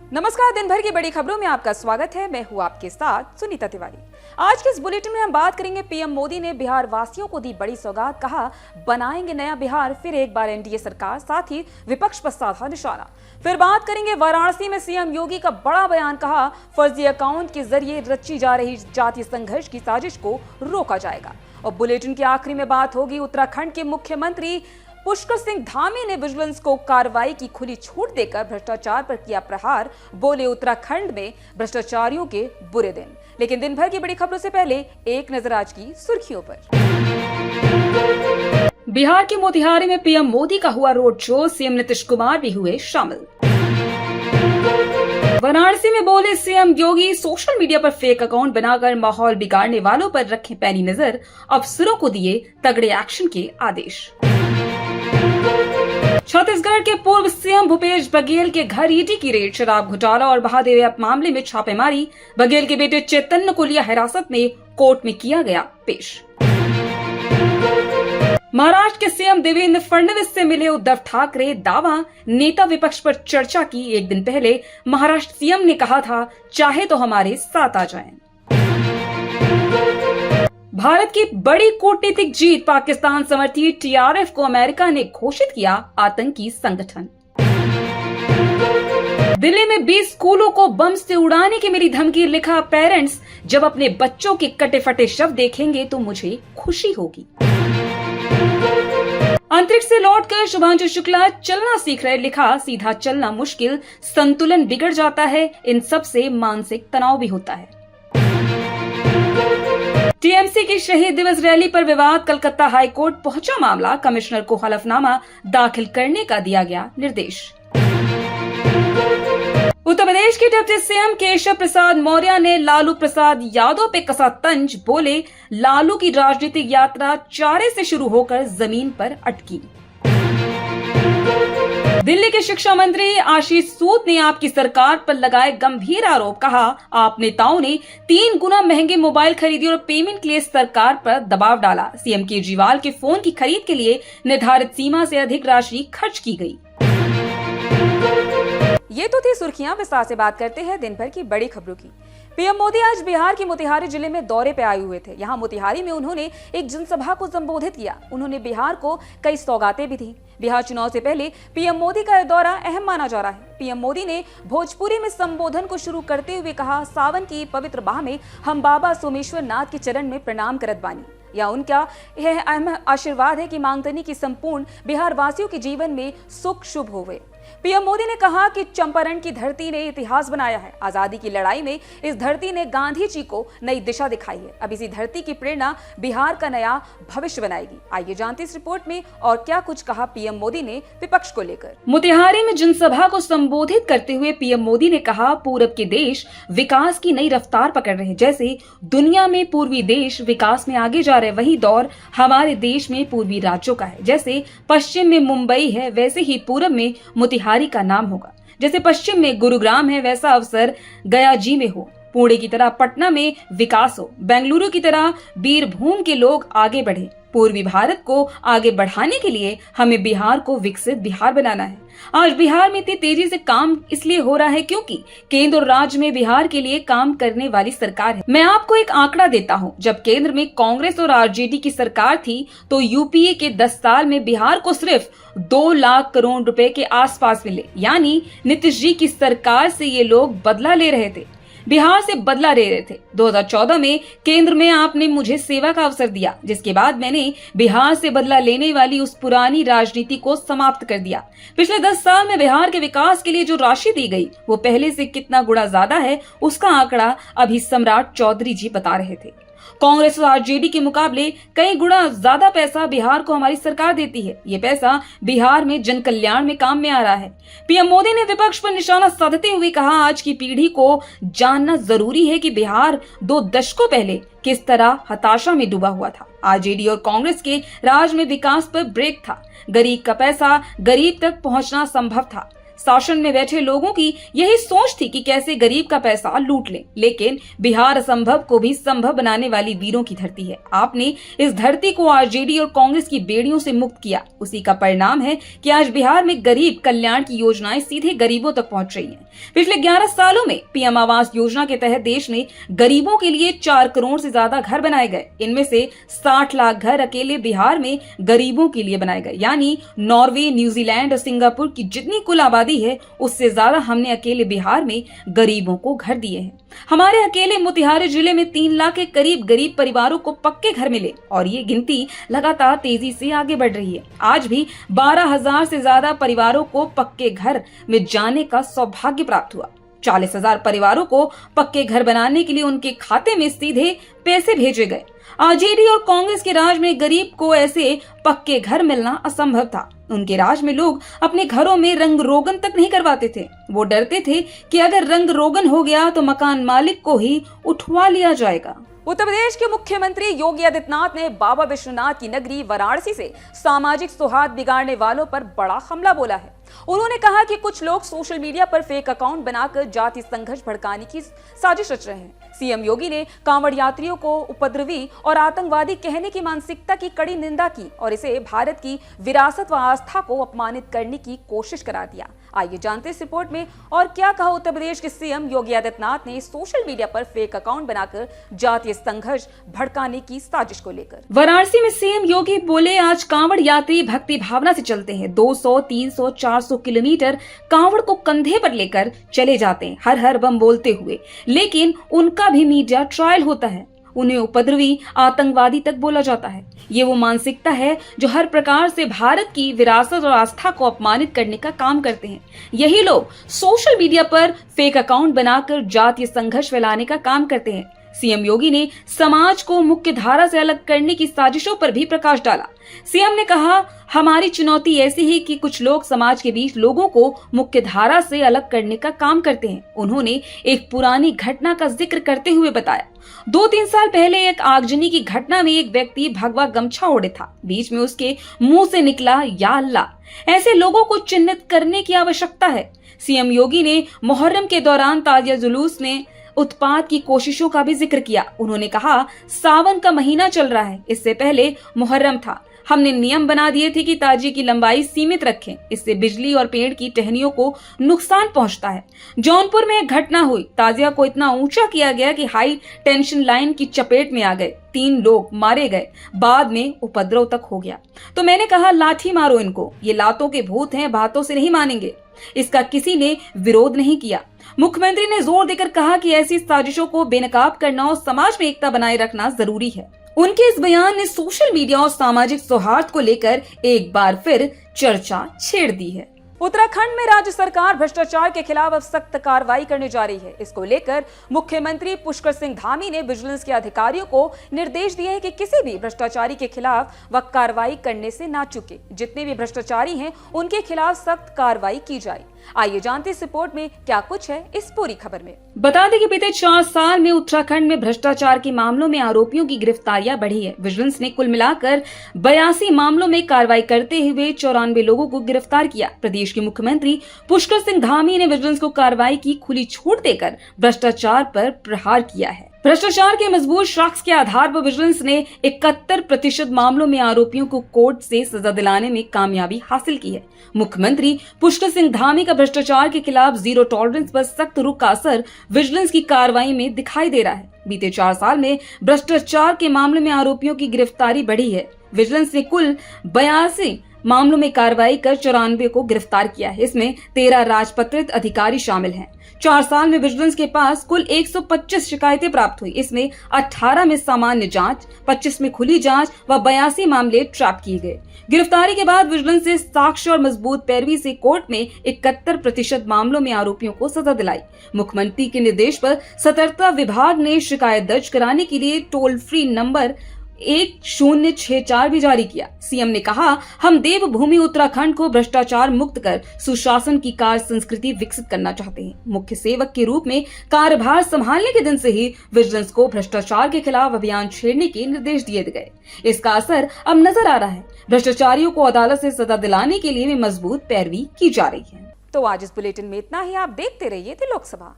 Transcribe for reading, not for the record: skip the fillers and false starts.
नमस्कार। दिन भर की बड़ी खबरों में आपका स्वागत है। मैं हूं आपके साथ सुनीता तिवारी। आज के इस बुलेटिन में हम बात करेंगे पीएम मोदी ने बिहार वासियों को दी बड़ी सौगात, कहा बनाएंगे नया बिहार, फिर एक बार एनडीए सरकार, साथ ही विपक्ष पर साधा निशाना। फिर बात करेंगे वाराणसी में सीएम योगी का बड़ा बयान, कहा फर्जी अकाउंट के जरिए रची जा रही जातीय संघर्ष की साजिश को रोका जाएगा। और बुलेटिन के आखिरी में बात होगी उत्तराखंड के मुख्यमंत्री पुष्कर सिंह धामी ने विजिलेंस को कार्रवाई की खुली छूट देकर भ्रष्टाचार पर किया प्रहार, बोले उत्तराखंड में भ्रष्टाचारियों के बुरे दिन। लेकिन दिन भर की बड़ी खबरों से पहले एक नजर आज की सुर्खियों पर। बिहार के मोतिहारी में पीएम मोदी का हुआ road show, CM Nitish Kumar भी हुए शामिल। वाराणसी में बोले सीएम योगी, सोशल मीडिया पर फेक अकाउंट बनाकर माहौल बिगाड़ने वालों पर रखें पैनी नजर, अफसरों को दिए तगड़े एक्शन के आदेश। छत्तीसगढ़ के पूर्व सीएम भूपेश बघेल के घर ईडी की रेड, शराब घोटाला और महादेव मामले में छापेमारी। बघेल के बेटे चैतन्य को लिया हिरासत में, कोर्ट में किया गया पेश। महाराष्ट्र के सीएम देवेंद्र फडणवीस से मिले उद्धव ठाकरे, दावा नेता विपक्ष पर चर्चा की। एक दिन पहले महाराष्ट्र सीएम ने कहा था चाहे तो हमारे साथ आ जाएं। भारत की बड़ी कूटनीतिक जीत, पाकिस्तान समर्थित टीआरएफ को अमेरिका ने घोषित किया आतंकी संगठन। दिल्ली में 20 स्कूलों को बम से उड़ाने की मिली धमकी, लिखा पेरेंट्स जब अपने बच्चों के कटे फटे शव देखेंगे तो मुझे खुशी होगी। अंतरिक्ष से लौटकर शुभांशु शुक्ला चलना सीख रहे, लिखा सीधा चलना मुश्किल, संतुलन बिगड़ जाता है, इन सब से मानसिक तनाव भी होता है। टीएमसी की शहीद दिवस रैली पर विवाद, कलकत्ता हाईकोर्ट पहुंचा मामला, कमिश्नर को हलफनामा दाखिल करने का दिया गया निर्देश। उत्तर प्रदेश के डिप्टी सीएम केशव प्रसाद मौर्य ने लालू प्रसाद यादव पे कसा तंज, बोले लालू की राजनीतिक यात्रा चारे से शुरू होकर जमीन पर अटकी। दिल्ली के शिक्षा मंत्री आशीष सूद ने आपकी सरकार पर लगाए गंभीर आरोप, कहा आप नेताओं ने 3 गुना महंगे मोबाइल खरीदी और पेमेंट के लिए सरकार पर दबाव डाला। सीएम केजरीवाल के फोन की खरीद के लिए निर्धारित सीमा से अधिक राशि खर्च की गई। ये तो थी सुर्खियां, विस्तार से बात करते हैं दिन भर की बड़ी खबरों की। पीएम मोदी आज बिहार के मोतिहारी जिले में दौरे पे आए हुए थे। यहाँ मोतिहारी में उन्होंने एक जनसभा को संबोधित किया। उन्होंने बिहार को कई सौगातें भी दी। बिहार चुनाव से पहले पीएम मोदी का दौरा अहम माना जा रहा है। पीएम मोदी ने भोजपुरी में संबोधन को शुरू करते हुए कहा, सावन की पवित्र माह में हम बाबा सोमेश्वर नाथ के चरण में प्रणाम करत बानी। या उनका यह अहम आशीर्वाद है कि मांगतनी की संपूर्ण बिहार वासियों के जीवन में सुख शुभ होवे। पीएम मोदी ने कहा कि चंपारण की धरती ने इतिहास बनाया है। आजादी की लड़ाई में इस धरती ने गांधी जी को नई दिशा दिखाई है। अब इसी धरती की प्रेरणा बिहार का नया भविष्य बनाएगी। आइए जानते इस रिपोर्ट में और क्या कुछ कहा पीएम मोदी ने विपक्ष को लेकर। मोतिहारी में जनसभा को संबोधित करते हुए पीएम मोदी ने कहा, पूरब के देश विकास की नई रफ्तार पकड़ रहे हैं। जैसे दुनिया में पूर्वी देश विकास में आगे जा रहे, वही दौर हमारे देश में पूर्वी राज्यों का है। जैसे पश्चिम में मुंबई है, वैसे ही पूरब में मोतिहारी का नाम होगा। जैसे पश्चिम में गुरुग्राम है, वैसा अवसर गया जी में हो। पुणे की तरह पटना में विकास हो। बेंगलुरु की तरह बीरभूम के लोग आगे बढ़े। पूर्वी भारत को आगे बढ़ाने के लिए हमें बिहार को विकसित बिहार बनाना है। आज बिहार में इतनी तेजी से काम इसलिए हो रहा है क्योंकि केंद्र और राज्य में बिहार के लिए काम करने वाली सरकार है। मैं आपको एक आंकड़ा देता हूं, जब केंद्र में कांग्रेस और आरजेडी की सरकार थी तो यूपीए के 10 साल में बिहार को सिर्फ 2 लाख करोड़ रुपए के आसपास मिले। यानी नीतीश जी की सरकार से ये लोग बदला ले रहे थे, बिहार से बदला ले रहे थे। 2014 में केंद्र में आपने मुझे सेवा का अवसर दिया, जिसके बाद मैंने बिहार से बदला लेने वाली उस पुरानी राजनीति को समाप्त कर दिया। पिछले 10 साल में बिहार के विकास के लिए जो राशि दी गई वो पहले से कितना गुना ज्यादा है, उसका आंकड़ा अभी सम्राट चौधरी जी बता रहे थे। कांग्रेस और आरजेडी के मुकाबले कई गुना ज्यादा पैसा बिहार को हमारी सरकार देती है। ये पैसा बिहार में जन कल्याण में काम में आ रहा है। पीएम मोदी ने विपक्ष पर निशाना साधते हुए कहा, आज की पीढ़ी को जानना जरूरी है कि बिहार 2 दशकों पहले किस तरह हताशा में डूबा हुआ था। आरजेडी और कांग्रेस के राज में विकास पर ब्रेक था। गरीब का पैसा गरीब तक पहुंचना संभव था। शासन में बैठे लोगों की यही सोच थी कि कैसे गरीब का पैसा लूट लें, लेकिन बिहार असंभव को भी संभव बनाने वाली वीरों की धरती है। आपने इस धरती को आरजेडी और कांग्रेस की बेड़ियों से मुक्त किया। उसी का परिणाम है कि आज बिहार में गरीब कल्याण की योजनाएं सीधे गरीबों तक पहुंच रही हैं। पिछले 11 सालों में पीएम आवास योजना के तहत देश में गरीबों के लिए 4 करोड़ से ज्यादा घर बनाए गए। इनमें से 60 लाख घर अकेले बिहार में गरीबों के लिए बनाए गए, यानी नॉर्वे, न्यूजीलैंड और सिंगापुर की जितनी कुल आबादी है उससे ज्यादा हमने अकेले बिहार में गरीबों को घर दिए हैं। हमारे अकेले मोतिहारी जिले में 3 लाख के करीब गरीब परिवारों को पक्के घर मिले और ये गिनती लगातार तेजी से आगे बढ़ रही है। आज भी 12,000 से ज्यादा परिवारों को पक्के घर में जाने का सौभाग्य प्राप्त हुआ। 40,000 परिवारों को पक्के घर बनाने के लिए उनके खाते में सीधे पैसे भेजे गए। आरजेडी और कांग्रेस के राज में गरीब को ऐसे पक्के घर मिलना असंभव था। उनके राज में लोग अपने घरों में रंग रोगन तक नहीं करवाते थे। वो डरते थे कि अगर रंग रोगन हो गया तो मकान मालिक को ही उठवा लिया जाएगा। उत्तर प्रदेश के मुख्यमंत्री योगी आदित्यनाथ ने बाबा विश्वनाथ की नगरी वाराणसी से सामाजिक सौहार्द बिगाड़ने वालों पर बड़ा हमला बोला है। उन्होंने कहा कि कुछ लोग सोशल मीडिया पर फेक अकाउंट बनाकर जाति संघर्ष भड़काने की साजिश रच रहे हैं। सीएम योगी ने कांवड़ यात्रियों को उपद्रवी और आतंकवादी कहने की मानसिकता की कड़ी निंदा की और इसे भारत की विरासत व आस्था को अपमानित करने की कोशिश करार दिया। आइए जानते इस रिपोर्ट में और क्या कहा उत्तर प्रदेश के सीएम योगी आदित्यनाथ ने सोशल मीडिया पर फेक अकाउंट बनाकर जातीय संघर्ष भड़काने की साजिश को लेकर। वाराणसी में सीएम योगी बोले, आज कांवड़ यात्री भक्ति भावना से चलते हैं। 200, 300, 400 किलोमीटर कांवड़ को कंधे पर लेकर चले जाते हैं, हर हर बम बोलते हुए, लेकिन उनका भी मीडिया ट्रायल होता है। उन्हें उपद्रवी आतंकवादी तक बोला जाता है। ये वो मानसिकता है जो हर प्रकार से भारत की विरासत और आस्था को अपमानित करने का काम करते हैं। यही लोग सोशल मीडिया पर फेक अकाउंट बनाकर जातीय संघर्ष फैलाने का काम करते हैं। सीएम योगी ने समाज को मुख्य धारा से अलग करने की साजिशों पर भी प्रकाश डाला। सीएम ने कहा, हमारी चुनौती ऐसी ही कि कुछ लोग समाज के बीच लोगों को मुख्य धारा से अलग करने का काम करते हैं। उन्होंने एक पुरानी घटना का जिक्र करते हुए बताया, 2-3 साल पहले एक आगजनी की घटना में एक व्यक्ति भगवा गमछा ओढ़े था। बीच में उसके मुंह से निकला, या अल्लाह। ऐसे लोगों को चिन्हित करने की आवश्यकता है। सीएम योगी ने मुहर्रम के दौरान ताजिया जुलूस ने उत्पात की कोशिशों का भी जिक्र किया। उन्होंने कहा, सावन का महीना चल रहा है, इससे पहले मुहर्रम था। हमने नियम बना दिए थे कि ताजिए की लंबाई सीमित रखें, इससे बिजली और पेड़ की टहनियों को नुकसान पहुंचता है। जौनपुर में एक घटना हुई, ताजिया को इतना ऊंचा किया गया कि हाई टेंशन लाइन की चपेट में आ गए, 3 लोग मारे गए, बाद में उपद्रव तक हो गया। तो मैंने कहा, लाठी मारो इनको, ये लातों के भूत हैं, बातों से नहीं मानेंगे। इसका किसी ने विरोध नहीं किया। मुख्यमंत्री ने जोर देकर कहा कि ऐसी साजिशों को बेनकाब करना और समाज में एकता बनाए रखना जरूरी है। उनके इस बयान ने सोशल मीडिया और सामाजिक सौहार्द को लेकर एक बार फिर चर्चा छेड़ दी है। उत्तराखंड में राज्य सरकार भ्रष्टाचार के खिलाफ अब सख्त कार्रवाई करने जा रही है। इसको लेकर मुख्यमंत्री पुष्कर सिंह धामी ने विजिलेंस के अधिकारियों को निर्देश दिए हैं कि किसी भी भ्रष्टाचारी के खिलाफ वह कार्रवाई करने से ना चूके। जितने भी भ्रष्टाचारी हैं उनके खिलाफ सख्त कार्रवाई की जाए। आइए जानते इस रिपोर्ट में क्या कुछ है इस पूरी खबर में। बता दें कि बीते 4 साल में उत्तराखंड में भ्रष्टाचार के मामलों में आरोपियों की गिरफ्तारियां बढ़ी है। विजिलेंस ने कुल मिलाकर 82 मामलों में कार्रवाई करते हुए 94 लोगों को गिरफ्तार किया। प्रदेश के मुख्यमंत्री पुष्कर सिंह धामी ने विजिलेंस को कार्रवाई की खुली छूट देकर भ्रष्टाचार पर प्रहार किया है। भ्रष्टाचार के मजबूत साक्ष्य के आधार पर विजिलेंस ने 71% मामलों में आरोपियों को कोर्ट से सजा दिलाने में कामयाबी हासिल की है। मुख्यमंत्री पुष्कर सिंह धामी का भ्रष्टाचार के खिलाफ जीरो टॉलरेंस पर सख्त रुख का असर विजिलेंस की कार्रवाई में दिखाई दे रहा है। बीते 4 साल में भ्रष्टाचार के मामले में आरोपियों की गिरफ्तारी बढ़ी है। विजिलेंस ने कुल 82 मामलों में कार्रवाई कर 94 को गिरफ्तार किया है। इसमें 13 राजपत्रित अधिकारी शामिल हैं। 4 साल में विजिलेंस के पास कुल 125 शिकायतें प्राप्त हुई। इसमें 18 में सामान्य जांच, 25 में खुली जांच व 82 मामले ट्रैप किए गए। गिरफ्तारी के बाद विजिलेंस से साक्ष्य और मजबूत पैरवी से कोर्ट में 71% मामलों में आरोपियों को सजा दिलाई। मुख्यमंत्री के निर्देश पर सतर्कता विभाग ने शिकायत दर्ज कराने के लिए टोल फ्री नंबर 1064 भी जारी किया। सीएम ने कहा, हम देवभूमि उत्तराखंड को भ्रष्टाचार मुक्त कर सुशासन की कार्य संस्कृति विकसित करना चाहते हैं। मुख्य सेवक के रूप में कार्यभार संभालने के दिन से ही विजिलेंस को भ्रष्टाचार के खिलाफ अभियान छेड़ने के निर्देश दिए गए। इसका असर अब नजर आ रहा है। भ्रष्टाचारियों को अदालत से सजा दिलाने के लिए भी मजबूत पैरवी की जा रही है। तो आज इस बुलेटिन में इतना ही। आप देखते रहिए दी लोकसभा।